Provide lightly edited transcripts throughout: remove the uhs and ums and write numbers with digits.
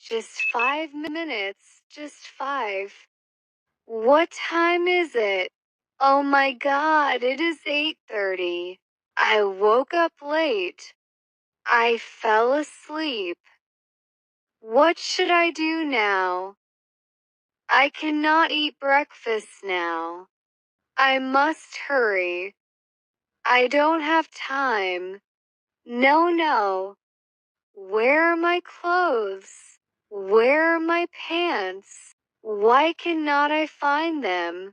Just 5 minutes, just 5. What time is it? Oh my God, it is 8:30. I woke up late. I fell asleep. What should I do now? I cannot eat breakfast now. I must hurry. I don't have time. No, no. Where are my clothes? Where are my pants? Why cannot I find them?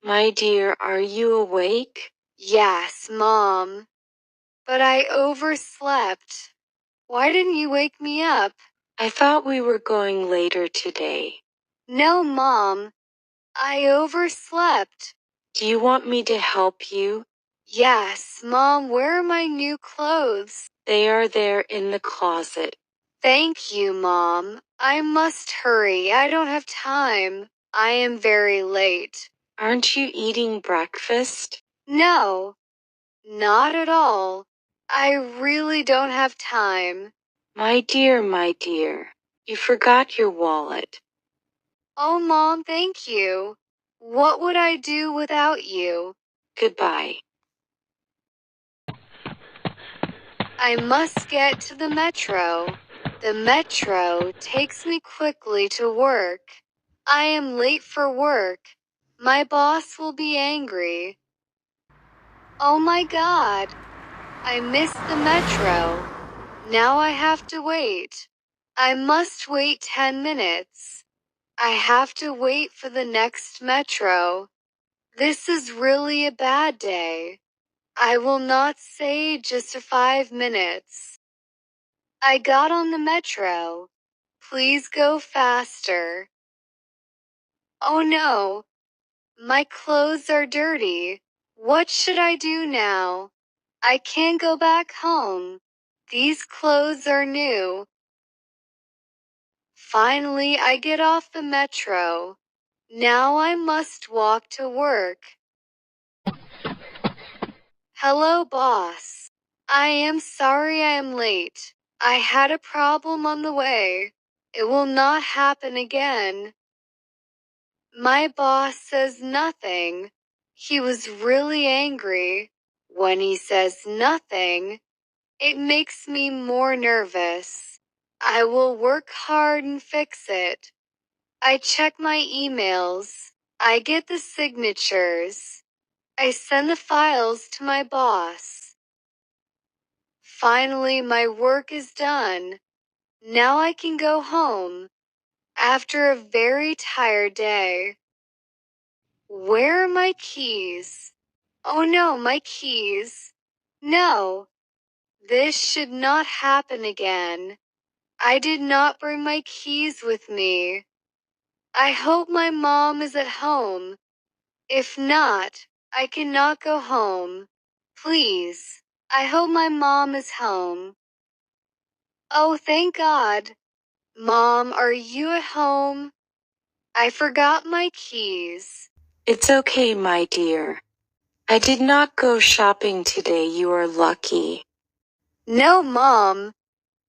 My dear, are you awake? Yes, Mom. But I overslept. Why didn't you wake me up? I thought we were going later today. No, Mom. I overslept. Do you want me to help you? Yes, Mom, where are my new clothes? They are there in the closet. Thank you, Mom. I must hurry. I don't have time. I am very late. Aren't you eating breakfast? No, not at all. I really don't have time. My dear, you forgot your wallet. Oh, Mom, thank you. What would I do without you? Goodbye. I must get to the metro. The metro takes me quickly to work. I am late for work. My boss will be angry. Oh my God. I missed the metro. Now I have to wait. I must wait 10 minutes. I have to wait for the next metro. This is really a bad day. I will not say just 5 minutes. I got on the metro. Please go faster. Oh no. My clothes are dirty. What should I do now? I can't go back home. These clothes are new. Finally, I get off the metro. Now I must walk to work. Hello, boss. I am sorry I am late. I had a problem on the way. It will not happen again. My boss says nothing. He was really angry. When he says nothing, it makes me more nervous. I will work hard and fix it. I check my emails. I get the signatures. I send the files to my boss. Finally, my work is done. Now I can go home. After a very tired day. Where are my keys? Oh no, my keys. No. This should not happen again. I did not bring my keys with me. I hope my mom is at home. If not, I cannot go home. Please, I hope my mom is home. Oh, thank God. Mom, are you at home? I forgot my keys. It's okay, my dear. I did not go shopping today. You are lucky. No, Mom.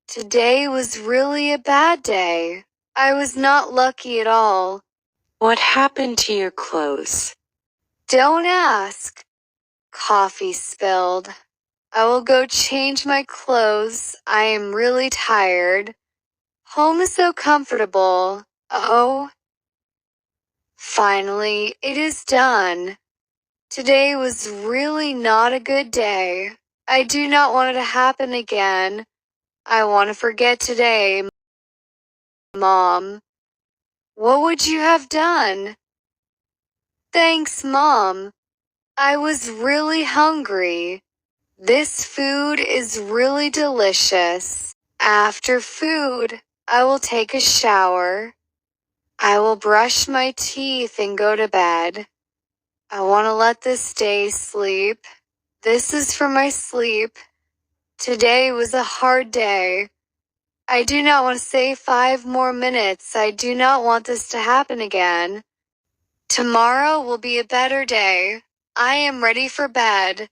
Today was really a bad day. I was not lucky at all. What happened to your clothes? Don't ask. Coffee spilled. I will go change my clothes. I am really tired. Home is so comfortable. Oh. Finally, it is done. Today was really not a good day. I do not want it to happen again. I want to forget today. Mom. What would you have done? Thanks, Mom. I was really hungry. This food is really delicious. After food, I will take a shower. I will brush my teeth and go to bed. I want to let this day sleep. This is for my sleep. Today was a hard day. I do not want to say 5 more minutes. I do not want this to happen again. Tomorrow will be a better day. I am ready for bed.